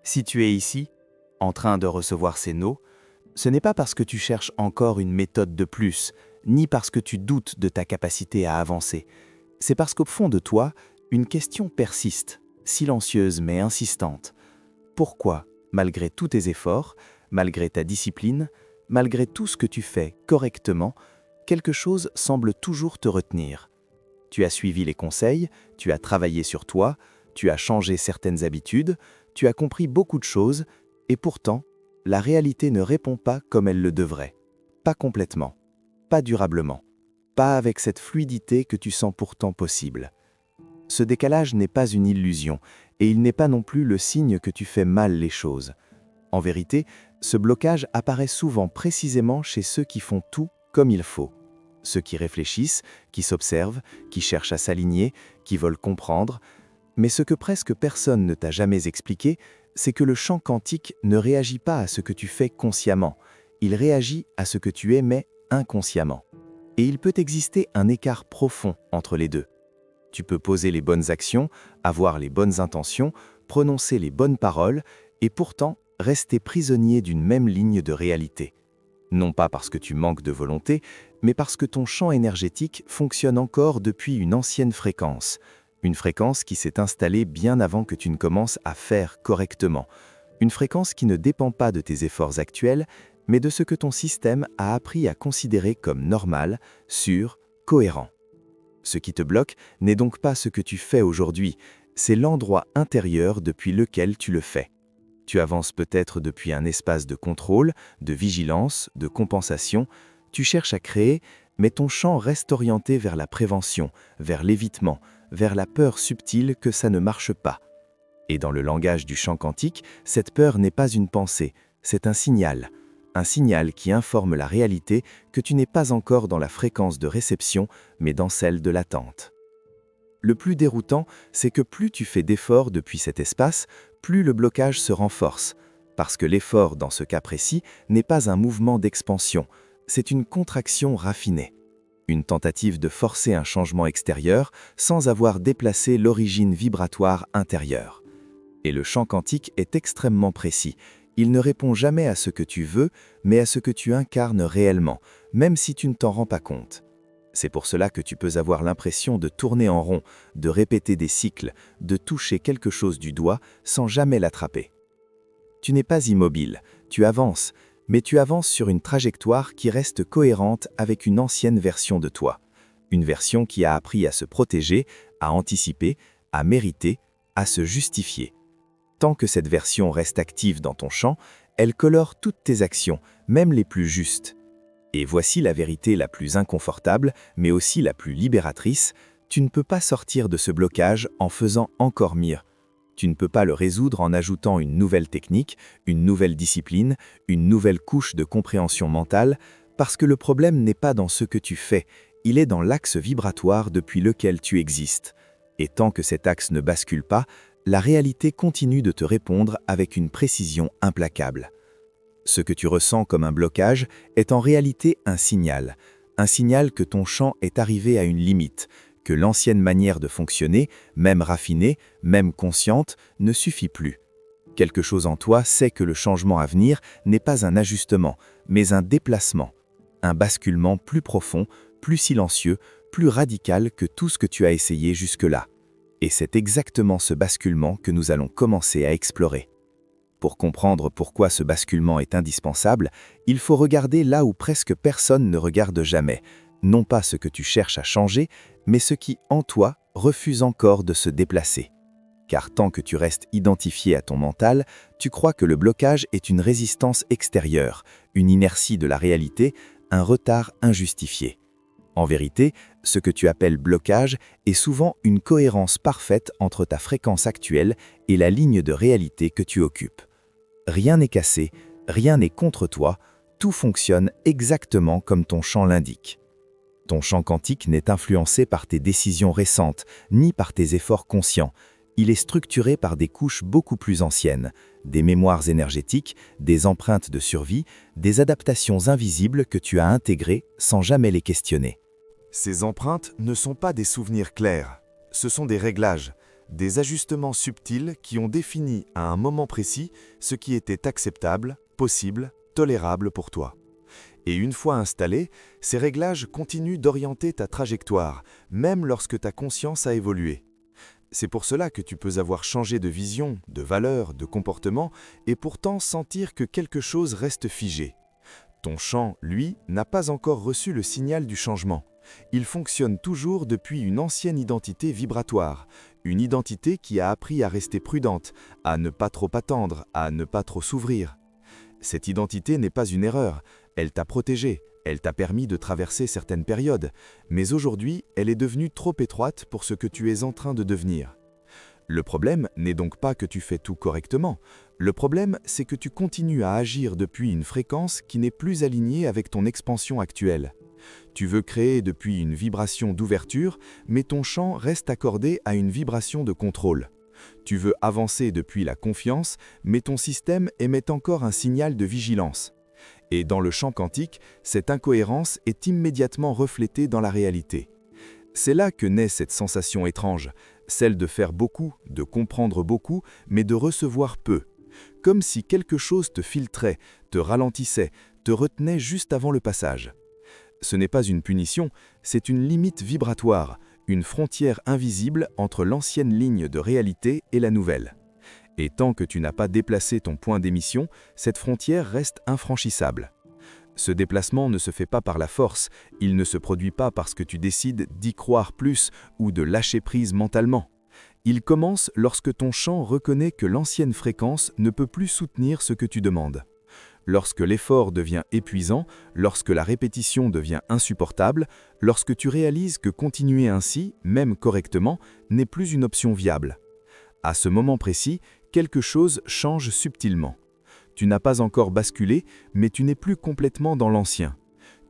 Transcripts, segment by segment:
Si tu es ici, en train de recevoir ces nots, ce n'est pas parce que tu cherches encore une méthode de plus, ni parce que tu doutes de ta capacité à avancer. C'est parce qu'au fond de toi, une question persiste, silencieuse mais insistante. Pourquoi, malgré tous tes efforts, malgré ta discipline, malgré tout ce que tu fais correctement, quelque chose semble toujours te retenir? Tu as suivi les conseils, tu as travaillé sur toi, tu as changé certaines habitudes, tu as compris beaucoup de choses, et pourtant, la réalité ne répond pas comme elle le devrait. Pas complètement, pas durablement, pas avec cette fluidité que tu sens pourtant possible. Ce décalage n'est pas une illusion, et il n'est pas non plus le signe que tu fais mal les choses. En vérité, ce blocage apparaît souvent précisément chez ceux qui font tout comme il faut. Ceux qui réfléchissent, qui s'observent, qui cherchent à s'aligner, qui veulent comprendre. Mais ce que presque personne ne t'a jamais expliqué, c'est que le champ quantique ne réagit pas à ce que tu fais consciemment, il réagit à ce que tu émets inconsciemment. Et il peut exister un écart profond entre les deux. Tu peux poser les bonnes actions, avoir les bonnes intentions, prononcer les bonnes paroles, et pourtant rester prisonnier d'une même ligne de réalité. Non pas parce que tu manques de volonté, mais parce que ton champ énergétique fonctionne encore depuis une ancienne fréquence. Une fréquence qui s'est installée bien avant que tu ne commences à faire correctement. Une fréquence qui ne dépend pas de tes efforts actuels, mais de ce que ton système a appris à considérer comme normal, sûr, cohérent. Ce qui te bloque n'est donc pas ce que tu fais aujourd'hui, c'est l'endroit intérieur depuis lequel tu le fais. Tu avances peut-être depuis un espace de contrôle, de vigilance, de compensation. Tu cherches à créer, mais ton champ reste orienté vers la prévention, vers l'évitement, vers la peur subtile que ça ne marche pas. Et dans le langage du champ quantique, cette peur n'est pas une pensée, c'est un signal qui informe la réalité que tu n'es pas encore dans la fréquence de réception, mais dans celle de l'attente. Le plus déroutant, c'est que plus tu fais d'efforts depuis cet espace, plus le blocage se renforce, parce que l'effort, dans ce cas précis, n'est pas un mouvement d'expansion, c'est une contraction raffinée. Une tentative de forcer un changement extérieur sans avoir déplacé l'origine vibratoire intérieure. Et le champ quantique est extrêmement précis. Il ne répond jamais à ce que tu veux, mais à ce que tu incarnes réellement, même si tu ne t'en rends pas compte. C'est pour cela que tu peux avoir l'impression de tourner en rond, de répéter des cycles, de toucher quelque chose du doigt sans jamais l'attraper. Tu n'es pas immobile, tu avances, mais tu avances sur une trajectoire qui reste cohérente avec une ancienne version de toi. Une version qui a appris à se protéger, à anticiper, à mériter, à se justifier. Tant que cette version reste active dans ton champ, elle colore toutes tes actions, même les plus justes. Et voici la vérité la plus inconfortable, mais aussi la plus libératrice, tu ne peux pas sortir de ce blocage en faisant encore mieux. Tu ne peux pas le résoudre en ajoutant une nouvelle technique, une nouvelle discipline, une nouvelle couche de compréhension mentale, parce que le problème n'est pas dans ce que tu fais, il est dans l'axe vibratoire depuis lequel tu existes. Et tant que cet axe ne bascule pas, la réalité continue de te répondre avec une précision implacable. Ce que tu ressens comme un blocage est en réalité un signal que ton champ est arrivé à une limite, que l'ancienne manière de fonctionner, même raffinée, même consciente, ne suffit plus. Quelque chose en toi sait que le changement à venir n'est pas un ajustement, mais un déplacement, un basculement plus profond, plus silencieux, plus radical que tout ce que tu as essayé jusque-là. Et c'est exactement ce basculement que nous allons commencer à explorer. Pour comprendre pourquoi ce basculement est indispensable, il faut regarder là où presque personne ne regarde jamais, non pas ce que tu cherches à changer, mais ce qui, en toi, refuse encore de se déplacer. Car tant que tu restes identifié à ton mental, tu crois que le blocage est une résistance extérieure, une inertie de la réalité, un retard injustifié. En vérité, ce que tu appelles blocage est souvent une cohérence parfaite entre ta fréquence actuelle et la ligne de réalité que tu occupes. Rien n'est cassé, rien n'est contre toi, tout fonctionne exactement comme ton champ l'indique. Ton champ quantique n'est influencé par tes décisions récentes, ni par tes efforts conscients. Il est structuré par des couches beaucoup plus anciennes, des mémoires énergétiques, des empreintes de survie, des adaptations invisibles que tu as intégrées sans jamais les questionner. Ces empreintes ne sont pas des souvenirs clairs, ce sont des réglages, des ajustements subtils qui ont défini à un moment précis ce qui était acceptable, possible, tolérable pour toi. Et une fois installés, ces réglages continuent d'orienter ta trajectoire, même lorsque ta conscience a évolué. C'est pour cela que tu peux avoir changé de vision, de valeur, de comportement, et pourtant sentir que quelque chose reste figé. Ton champ, lui, n'a pas encore reçu le signal du changement. Il fonctionne toujours depuis une ancienne identité vibratoire, une identité qui a appris à rester prudente, à ne pas trop attendre, à ne pas trop s'ouvrir. Cette identité n'est pas une erreur, elle t'a protégé, elle t'a permis de traverser certaines périodes, mais aujourd'hui, elle est devenue trop étroite pour ce que tu es en train de devenir. Le problème n'est donc pas que tu fais tout correctement, le problème c'est que tu continues à agir depuis une fréquence qui n'est plus alignée avec ton expansion actuelle. Tu veux créer depuis une vibration d'ouverture, mais ton champ reste accordé à une vibration de contrôle. Tu veux avancer depuis la confiance, mais ton système émet encore un signal de vigilance. Et dans le champ quantique, cette incohérence est immédiatement reflétée dans la réalité. C'est là que naît cette sensation étrange, celle de faire beaucoup, de comprendre beaucoup, mais de recevoir peu. Comme si quelque chose te filtrait, te ralentissait, te retenait juste avant le passage. Ce n'est pas une punition, c'est une limite vibratoire, une frontière invisible entre l'ancienne ligne de réalité et la nouvelle. Et tant que tu n'as pas déplacé ton point d'émission, cette frontière reste infranchissable. Ce déplacement ne se fait pas par la force, il ne se produit pas parce que tu décides d'y croire plus ou de lâcher prise mentalement. Il commence lorsque ton champ reconnaît que l'ancienne fréquence ne peut plus soutenir ce que tu demandes. Lorsque l'effort devient épuisant, lorsque la répétition devient insupportable, lorsque tu réalises que continuer ainsi, même correctement, n'est plus une option viable. À ce moment précis, quelque chose change subtilement. Tu n'as pas encore basculé, mais tu n'es plus complètement dans l'ancien.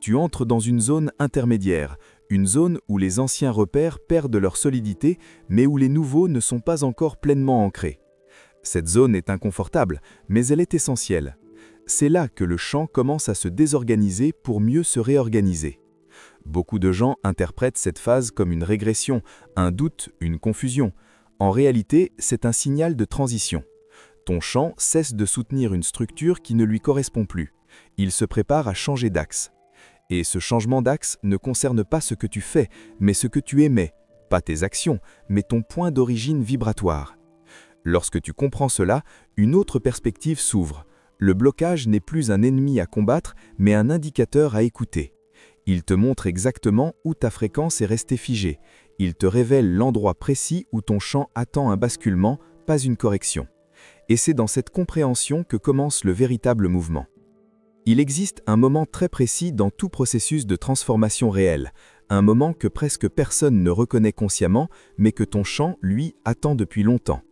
Tu entres dans une zone intermédiaire, une zone où les anciens repères perdent leur solidité, mais où les nouveaux ne sont pas encore pleinement ancrés. Cette zone est inconfortable, mais elle est essentielle. C'est là que le champ commence à se désorganiser pour mieux se réorganiser. Beaucoup de gens interprètent cette phase comme une régression, un doute, une confusion. En réalité, c'est un signal de transition. Ton champ cesse de soutenir une structure qui ne lui correspond plus. Il se prépare à changer d'axe. Et ce changement d'axe ne concerne pas ce que tu fais, mais ce que tu émets, pas tes actions, mais ton point d'origine vibratoire. Lorsque tu comprends cela, une autre perspective s'ouvre. Le blocage n'est plus un ennemi à combattre, mais un indicateur à écouter. Il te montre exactement où ta fréquence est restée figée. Il te révèle l'endroit précis où ton champ attend un basculement, pas une correction. Et c'est dans cette compréhension que commence le véritable mouvement. Il existe un moment très précis dans tout processus de transformation réelle, un moment que presque personne ne reconnaît consciemment, mais que ton champ, lui, attend depuis longtemps.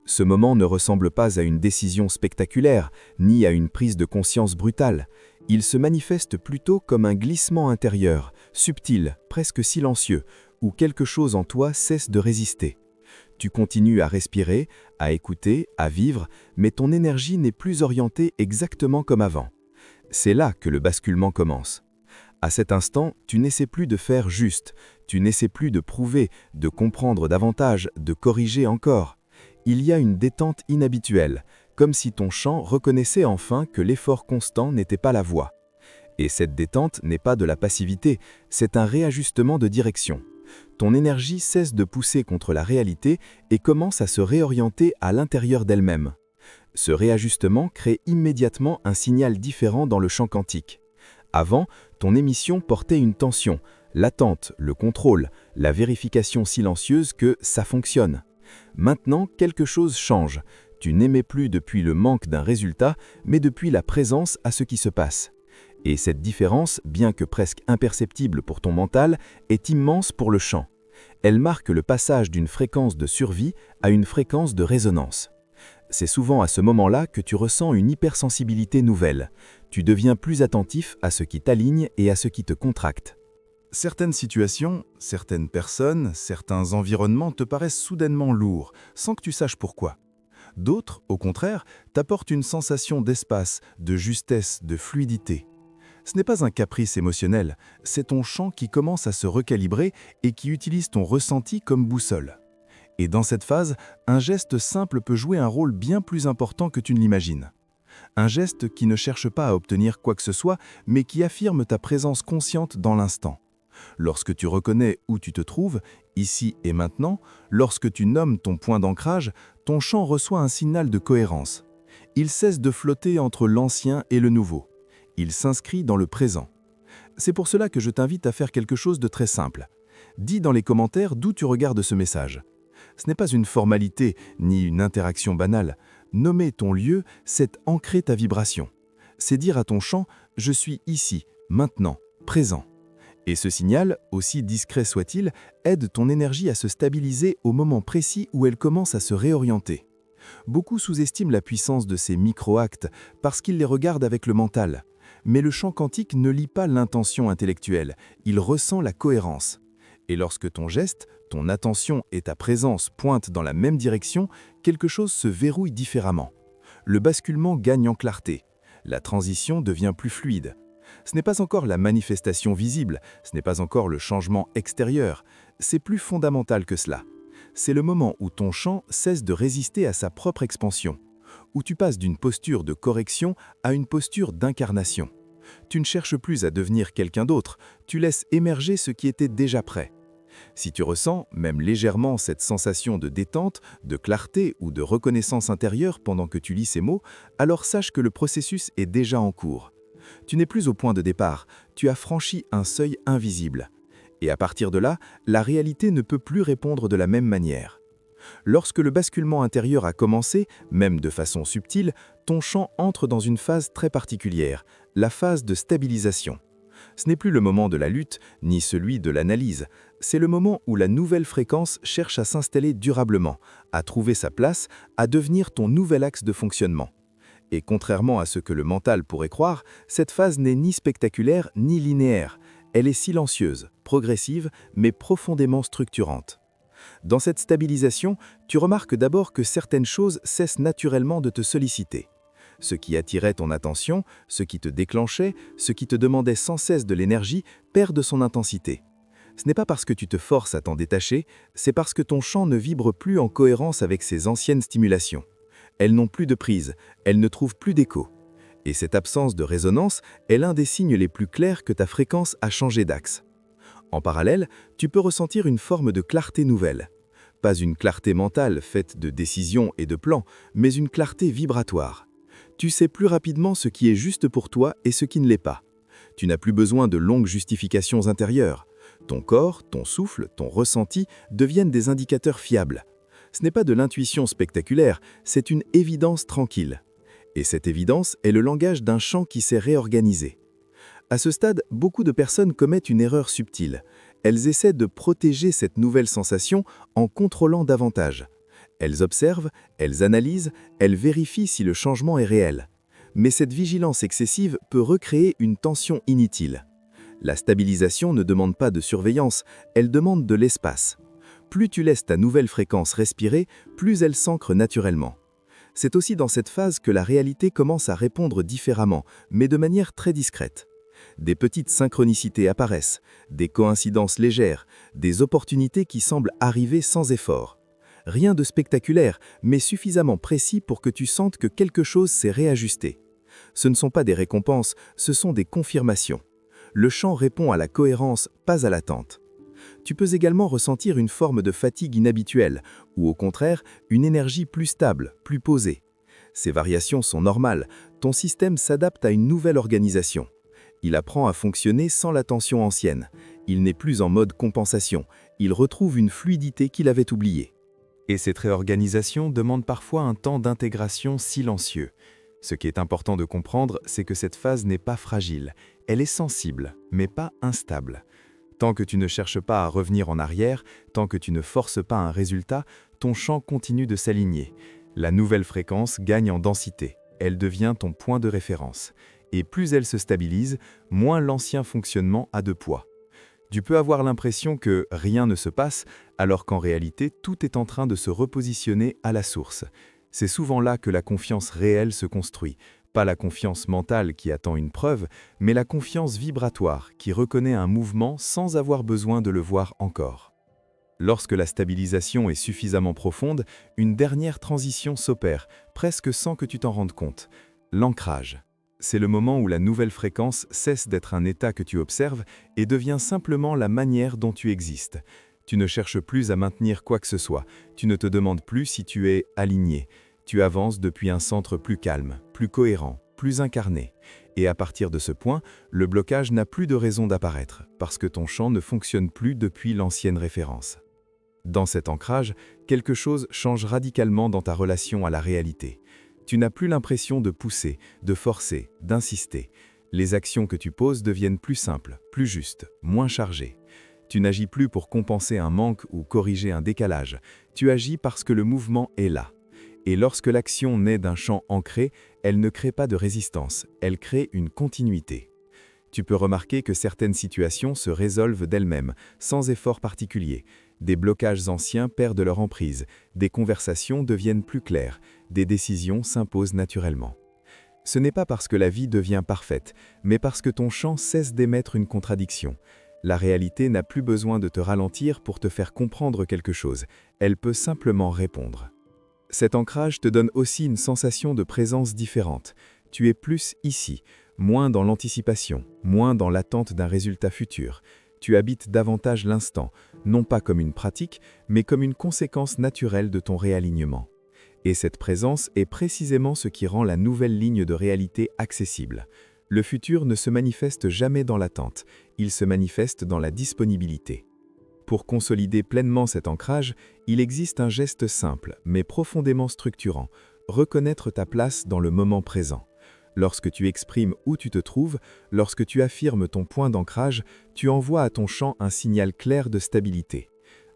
Ce moment ne ressemble pas à une décision spectaculaire, ni à une prise de conscience brutale. Il se manifeste plutôt comme un glissement intérieur, subtil, presque silencieux, où quelque chose en toi cesse de résister. Tu continues à respirer, à écouter, à vivre, mais ton énergie n'est plus orientée exactement comme avant. C'est là que le basculement commence. À cet instant, tu n'essaies plus de faire juste, tu n'essaies plus de prouver, de comprendre davantage, de corriger encore. Il y a une détente inhabituelle, comme si ton champ reconnaissait enfin que l'effort constant n'était pas la voie. Et cette détente n'est pas de la passivité, c'est un réajustement de direction. Ton énergie cesse de pousser contre la réalité et commence à se réorienter à l'intérieur d'elle-même. Ce réajustement crée immédiatement un signal différent dans le champ quantique. Avant, ton émission portait une tension, l'attente, le contrôle, la vérification silencieuse que ça fonctionne. Maintenant, quelque chose change. Tu n'émets plus depuis le manque d'un résultat, mais depuis la présence à ce qui se passe. Et cette différence, bien que presque imperceptible pour ton mental, est immense pour le champ. Elle marque le passage d'une fréquence de survie à une fréquence de résonance. C'est souvent à ce moment-là que tu ressens une hypersensibilité nouvelle. Tu deviens plus attentif à ce qui t'aligne et à ce qui te contracte. Certaines situations, certaines personnes, certains environnements te paraissent soudainement lourds, sans que tu saches pourquoi. D'autres, au contraire, t'apportent une sensation d'espace, de justesse, de fluidité. Ce n'est pas un caprice émotionnel, c'est ton champ qui commence à se recalibrer et qui utilise ton ressenti comme boussole. Et dans cette phase, un geste simple peut jouer un rôle bien plus important que tu ne l'imagines. Un geste qui ne cherche pas à obtenir quoi que ce soit, mais qui affirme ta présence consciente dans l'instant. Lorsque tu reconnais où tu te trouves, ici et maintenant, lorsque tu nommes ton point d'ancrage, ton champ reçoit un signal de cohérence. Il cesse de flotter entre l'ancien et le nouveau. Il s'inscrit dans le présent. C'est pour cela que je t'invite à faire quelque chose de très simple. Dis dans les commentaires d'où tu regardes ce message. Ce n'est pas une formalité ni une interaction banale. Nommer ton lieu, c'est ancrer ta vibration. C'est dire à ton champ « je suis ici, maintenant, présent ». Et ce signal, aussi discret soit-il, aide ton énergie à se stabiliser au moment précis où elle commence à se réorienter. Beaucoup sous-estiment la puissance de ces micro-actes parce qu'ils les regardent avec le mental. Mais le champ quantique ne lit pas l'intention intellectuelle, il ressent la cohérence. Et lorsque ton geste, ton attention et ta présence pointent dans la même direction, quelque chose se verrouille différemment. Le basculement gagne en clarté. La transition devient plus fluide. Ce n'est pas encore la manifestation visible, ce n'est pas encore le changement extérieur. C'est plus fondamental que cela. C'est le moment où ton champ cesse de résister à sa propre expansion, où tu passes d'une posture de correction à une posture d'incarnation. Tu ne cherches plus à devenir quelqu'un d'autre, tu laisses émerger ce qui était déjà prêt. Si tu ressens, même légèrement, cette sensation de détente, de clarté ou de reconnaissance intérieure pendant que tu lis ces mots, alors sache que le processus est déjà en cours. Tu n'es plus au point de départ, tu as franchi un seuil invisible. Et à partir de là, la réalité ne peut plus répondre de la même manière. Lorsque le basculement intérieur a commencé, même de façon subtile, ton champ entre dans une phase très particulière, la phase de stabilisation. Ce n'est plus le moment de la lutte, ni celui de l'analyse. C'est le moment où la nouvelle fréquence cherche à s'installer durablement, à trouver sa place, à devenir ton nouvel axe de fonctionnement. Et contrairement à ce que le mental pourrait croire, cette phase n'est ni spectaculaire ni linéaire. Elle est silencieuse, progressive, mais profondément structurante. Dans cette stabilisation, tu remarques d'abord que certaines choses cessent naturellement de te solliciter. Ce qui attirait ton attention, ce qui te déclenchait, ce qui te demandait sans cesse de l'énergie, perd de son intensité. Ce n'est pas parce que tu te forces à t'en détacher, c'est parce que ton champ ne vibre plus en cohérence avec ces anciennes stimulations. Elles n'ont plus de prise, elles ne trouvent plus d'écho. Et cette absence de résonance est l'un des signes les plus clairs que ta fréquence a changé d'axe. En parallèle, tu peux ressentir une forme de clarté nouvelle. Pas une clarté mentale faite de décisions et de plans, mais une clarté vibratoire. Tu sais plus rapidement ce qui est juste pour toi et ce qui ne l'est pas. Tu n'as plus besoin de longues justifications intérieures. Ton corps, ton souffle, ton ressenti deviennent des indicateurs fiables. Ce n'est pas de l'intuition spectaculaire, c'est une évidence tranquille. Et cette évidence est le langage d'un champ qui s'est réorganisé. À ce stade, beaucoup de personnes commettent une erreur subtile. Elles essaient de protéger cette nouvelle sensation en contrôlant davantage. Elles observent, elles analysent, elles vérifient si le changement est réel. Mais cette vigilance excessive peut recréer une tension inutile. La stabilisation ne demande pas de surveillance, elle demande de l'espace. Plus tu laisses ta nouvelle fréquence respirer, plus elle s'ancre naturellement. C'est aussi dans cette phase que la réalité commence à répondre différemment, mais de manière très discrète. Des petites synchronicités apparaissent, des coïncidences légères, des opportunités qui semblent arriver sans effort. Rien de spectaculaire, mais suffisamment précis pour que tu sentes que quelque chose s'est réajusté. Ce ne sont pas des récompenses, ce sont des confirmations. Le champ répond à la cohérence, pas à l'attente. Tu peux également ressentir une forme de fatigue inhabituelle, ou au contraire, une énergie plus stable, plus posée. Ces variations sont normales, ton système s'adapte à une nouvelle organisation. Il apprend à fonctionner sans la tension ancienne. Il n'est plus en mode compensation, il retrouve une fluidité qu'il avait oubliée. Et cette réorganisation demande parfois un temps d'intégration silencieux. Ce qui est important de comprendre, c'est que cette phase n'est pas fragile. Elle est sensible, mais pas instable. Tant que tu ne cherches pas à revenir en arrière, tant que tu ne forces pas un résultat, ton champ continue de s'aligner. La nouvelle fréquence gagne en densité. Elle devient ton point de référence. Et plus elle se stabilise, moins l'ancien fonctionnement a de poids. Tu peux avoir l'impression que rien ne se passe, alors qu'en réalité, tout est en train de se repositionner à la source. C'est souvent là que la confiance réelle se construit. Pas la confiance mentale qui attend une preuve, mais la confiance vibratoire qui reconnaît un mouvement sans avoir besoin de le voir encore. Lorsque la stabilisation est suffisamment profonde, une dernière transition s'opère, presque sans que tu t'en rendes compte. L'ancrage. C'est le moment où la nouvelle fréquence cesse d'être un état que tu observes et devient simplement la manière dont tu existes. Tu ne cherches plus à maintenir quoi que ce soit, tu ne te demandes plus si tu es aligné. Tu avances depuis un centre plus calme, plus cohérent, plus incarné. Et à partir de ce point, le blocage n'a plus de raison d'apparaître, parce que ton champ ne fonctionne plus depuis l'ancienne référence. Dans cet ancrage, quelque chose change radicalement dans ta relation à la réalité. Tu n'as plus l'impression de pousser, de forcer, d'insister. Les actions que tu poses deviennent plus simples, plus justes, moins chargées. Tu n'agis plus pour compenser un manque ou corriger un décalage. Tu agis parce que le mouvement est là. Et lorsque l'action naît d'un champ ancré, elle ne crée pas de résistance, elle crée une continuité. Tu peux remarquer que certaines situations se résolvent d'elles-mêmes, sans effort particulier. Des blocages anciens perdent leur emprise, des conversations deviennent plus claires, des décisions s'imposent naturellement. Ce n'est pas parce que la vie devient parfaite, mais parce que ton champ cesse d'émettre une contradiction. La réalité n'a plus besoin de te ralentir pour te faire comprendre quelque chose, elle peut simplement répondre. Cet ancrage te donne aussi une sensation de présence différente. Tu es plus ici, moins dans l'anticipation, moins dans l'attente d'un résultat futur. Tu habites davantage l'instant, non pas comme une pratique, mais comme une conséquence naturelle de ton réalignement. Et cette présence est précisément ce qui rend la nouvelle ligne de réalité accessible. Le futur ne se manifeste jamais dans l'attente, il se manifeste dans la disponibilité. Pour consolider pleinement cet ancrage, il existe un geste simple, mais profondément structurant, reconnaître ta place dans le moment présent. Lorsque tu exprimes où tu te trouves, lorsque tu affirmes ton point d'ancrage, tu envoies à ton champ un signal clair de stabilité.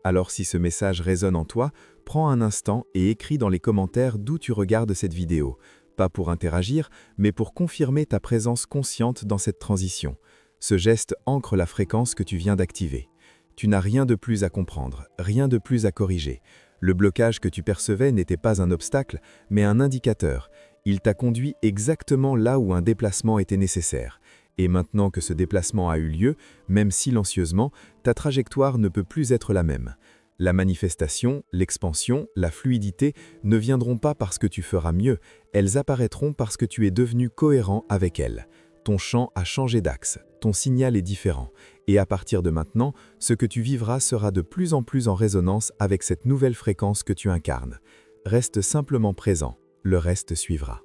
Alors si ce message résonne en toi, prends un instant et écris dans les commentaires d'où tu regardes cette vidéo. Pas pour interagir, mais pour confirmer ta présence consciente dans cette transition. Ce geste ancre la fréquence que tu viens d'activer. Tu n'as rien de plus à comprendre, rien de plus à corriger. Le blocage que tu percevais n'était pas un obstacle, mais un indicateur. Il t'a conduit exactement là où un déplacement était nécessaire. Et maintenant que ce déplacement a eu lieu, même silencieusement, ta trajectoire ne peut plus être la même. La manifestation, l'expansion, la fluidité ne viendront pas parce que tu feras mieux, elles apparaîtront parce que tu es devenu cohérent avec elles. Ton champ a changé d'axe, ton signal est différent, et à partir de maintenant, ce que tu vivras sera de plus en plus en résonance avec cette nouvelle fréquence que tu incarnes. Reste simplement présent, le reste suivra.